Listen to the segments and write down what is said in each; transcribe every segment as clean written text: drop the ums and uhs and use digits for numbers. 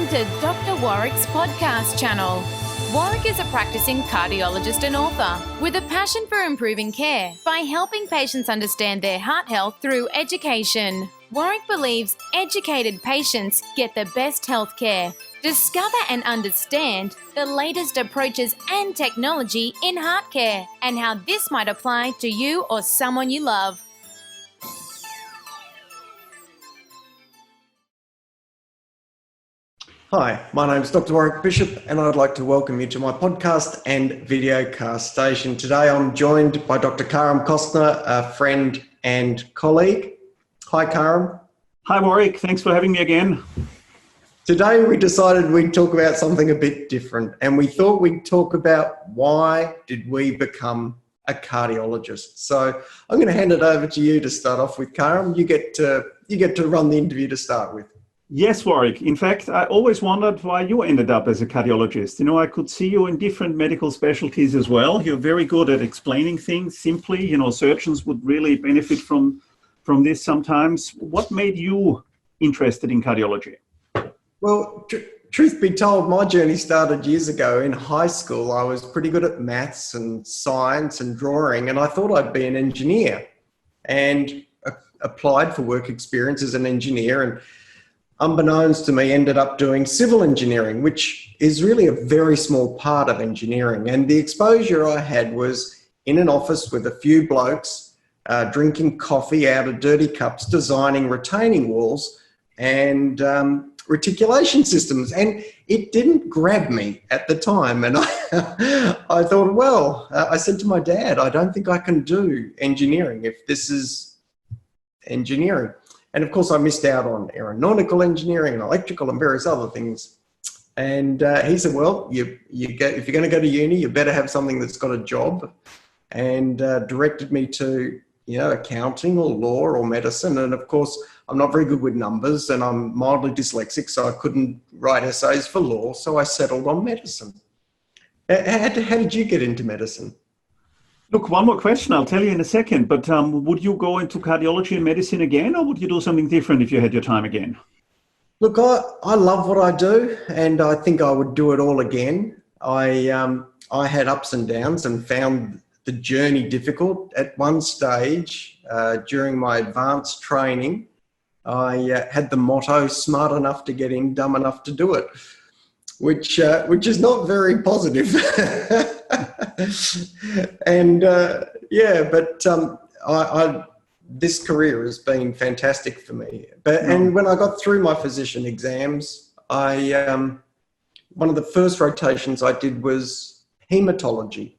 Welcome to Doctor Warrick's podcast channel. Warrick is a practicing cardiologist and author with a passion for improving care by helping patients understand their heart health through education. Warrick believes educated patients get the best health care. Discover and understand the latest approaches and technology in heart care and how this might apply to you or someone you love. Hi, my name is Doctor Warrick Bishop and I'd like to welcome you to my podcast and videocast station. Today I'm joined by Dr. Karam Kostner, a friend and colleague. Hi, Karam. Hi, Warrick. Thanks for having me again. Today we decided we'd talk about something a bit different, and we thought we'd talk about why did we become a cardiologist. So I'm going to hand it over to you to start off with, Karam. You get to run the interview to start with. Yes, Warrick. In fact, I always wondered why you ended up as a cardiologist. You know, I could see you in different medical specialties as well. You're very good at explaining things simply. You know, surgeons would really benefit from this sometimes. What made you interested in cardiology? Well, truth be told, my journey started years ago. In high school, I was pretty good at maths and science and drawing, and I thought I'd be an engineer and applied for work experience as an engineer, and unbeknownst to me, ended up doing civil engineering, which is really a very small part of engineering. And the exposure I had was in an office with a few blokes drinking coffee out of dirty cups, designing retaining walls and reticulation systems. And it didn't grab me at the time. And I thought, well, I said to my dad, I don't think I can do engineering if this is engineering. And of course, I missed out on aeronautical engineering and electrical and various other things. And he said, well, if you're going to go to uni, you better have something that's got a job, and directed me to, accounting or law or medicine. And of course, I'm not very good with numbers and I'm mildly dyslexic, so I couldn't write essays for law. So I settled on medicine. How did you get into medicine? Look, one more question, I'll tell you in a second, but would you go into cardiology and medicine again, or would you do something different if you had your time again? Look, I love what I do, and I think I would do it all again. I had ups and downs and found the journey difficult. At one stage, during my advanced training, I had the motto, smart enough to get in, dumb enough to do it, which is not very positive. And this career has been fantastic for me. And when I got through my physician exams, one of the first rotations I did was hematology.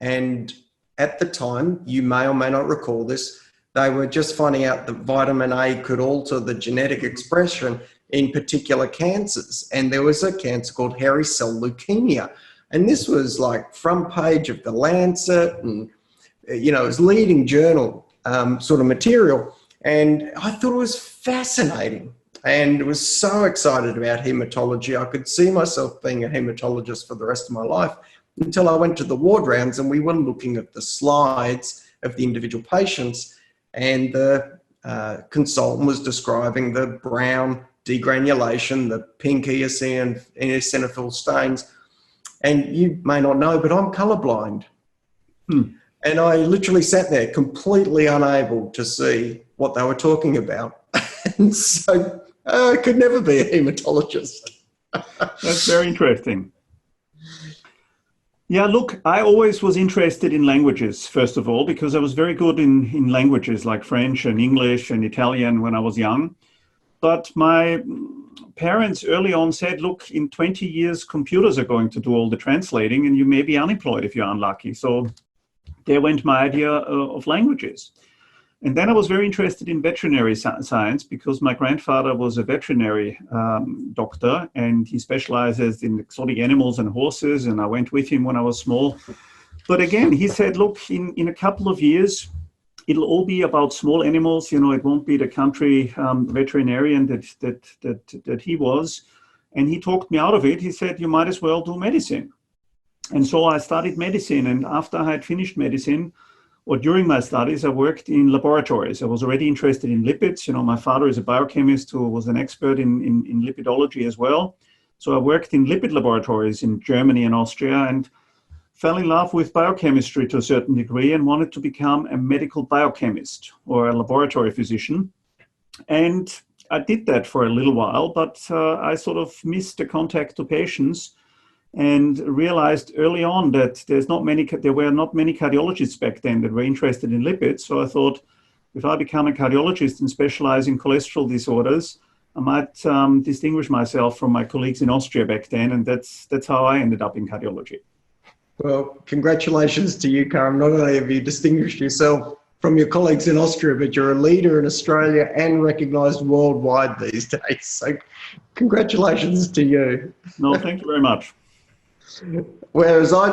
And at the time, you may or may not recall this, they were just finding out that vitamin A could alter the genetic expression in particular cancers. And there was a cancer called hairy cell leukemia. And this was like front page of the Lancet, and, it was leading journal sort of material. And I thought it was fascinating and was so excited about hematology. I could see myself being a hematologist for the rest of my life until I went to the ward rounds and we were looking at the slides of the individual patients, and the consultant was describing the brown degranulation, the pink eosinophil stains. And you may not know, but I'm colorblind. And I literally sat there completely unable to see what they were talking about. And so I could never be a hematologist. That's very interesting. Yeah, look, I always was interested in languages, first of all, because I was very good in languages like French and English and Italian when I was young. But my parents early on said, look, in 20 years, computers are going to do all the translating and you may be unemployed if you're unlucky. So there went my idea of languages. And then I was very interested in veterinary science because my grandfather was a veterinary doctor, and he specializes in exotic animals and horses. And I went with him when I was small. But again, he said, look, in a couple of years, it'll all be about small animals. It won't be the country veterinarian that he was. And he talked me out of it. He said, you might as well do medicine. And so I studied medicine. And after I had finished medicine, or during my studies, I worked in laboratories. I was already interested in lipids. My father is a biochemist who was an expert in lipidology as well. So I worked in lipid laboratories in Germany and Austria and fell in love with biochemistry to a certain degree and wanted to become a medical biochemist or a laboratory physician. And I did that for a little while, but I sort of missed the contact to patients and realized early on that there were not many cardiologists back then that were interested in lipids. So I thought, if I become a cardiologist and specialize in cholesterol disorders, I might distinguish myself from my colleagues in Austria back then, and that's how I ended up in cardiology. Well, congratulations to you, Karam. Not only have you distinguished yourself from your colleagues in Austria, but you're a leader in Australia and recognised worldwide these days. So congratulations to you. No, thank you very much. Whereas I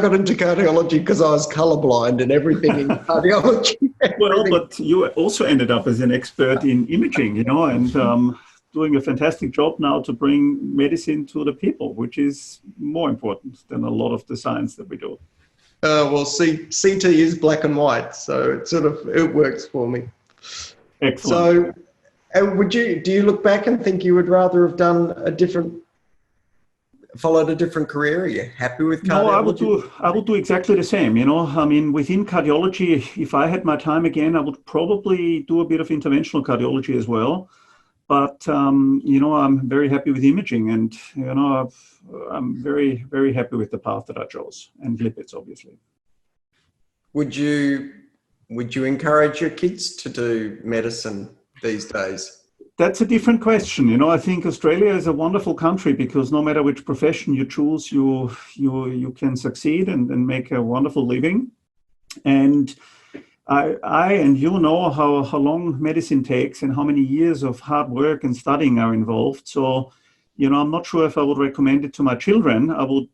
got into cardiology because I was colourblind and everything in cardiology. Well, but you also ended up as an expert in imaging, and doing a fantastic job now to bring medicine to the people, which is more important than a lot of the science that we do. Well, CT is black and white, so it works for me. Excellent. So, do you look back and think you would rather have done followed a different career? Are you happy with cardiology? No, I would do exactly the same. Within cardiology, if I had my time again, I would probably do a bit of interventional cardiology as well. But, I'm very happy with imaging and, I'm very, very happy with the path that I chose, and lipids, obviously. Would you encourage your kids to do medicine these days? That's a different question. I think Australia is a wonderful country because no matter which profession you choose, you can succeed and make a wonderful living. And I and you know how long medicine takes and how many years of hard work and studying are involved. So, I'm not sure if I would recommend it to my children. I would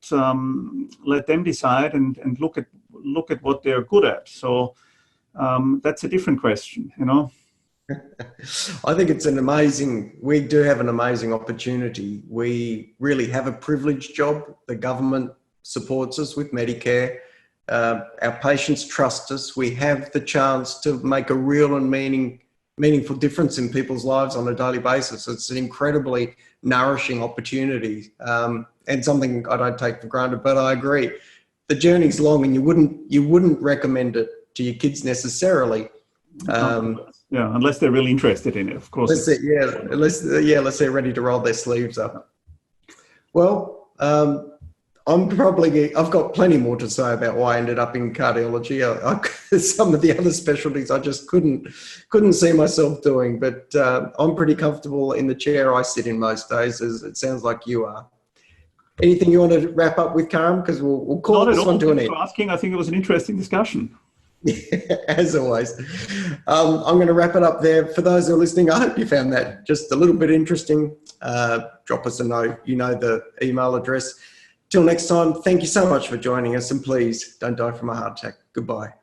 let them decide and look at what they're good at. So that's a different question, I think we do have an amazing opportunity. We really have a privileged job. The government supports us with Medicare. Our patients trust us. We have the chance to make a real and meaningful difference in people's lives on a daily basis. It's an incredibly nourishing opportunity and something I don't take for granted, but I agree. The journey's long and you wouldn't recommend it to your kids necessarily. Unless they're really interested in it, of course. Unless they're ready to roll their sleeves up. Well, I've got plenty more to say about why I ended up in cardiology. Some of the other specialties I just couldn't see myself doing, but I'm pretty comfortable in the chair I sit in most days, as it sounds like you are. Anything you want to wrap up with, Karam? Because we'll call this one to an end. Thanks for asking. I think it was an interesting discussion. As always. I'm going to wrap it up there. For those who are listening, I hope you found that just a little bit interesting. Drop us a note. You know the email address. Till next time, thank you so much for joining us, and please don't die from a heart attack. Goodbye.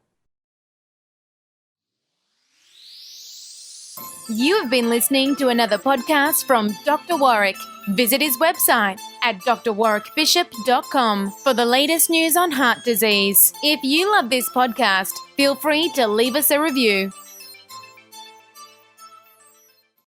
You have been listening to another podcast from Dr. Warrick. Visit his website at drwarrickbishop.com for the latest news on heart disease. If you love this podcast, feel free to leave us a review.